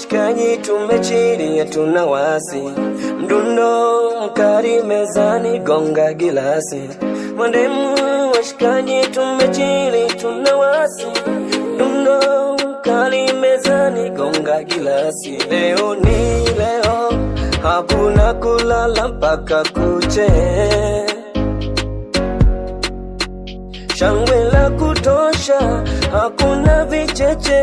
washikaji tumechili hatuna wasi, mdundo mkali mezani gonga gilasi. Mademu washikaji tumechili tuna wasi, mdundo mkali mezani gonga gilasi. Leo ni leo, hakuna kulala mpaka kuche, shangwe la kutosha, hakuna vicheche.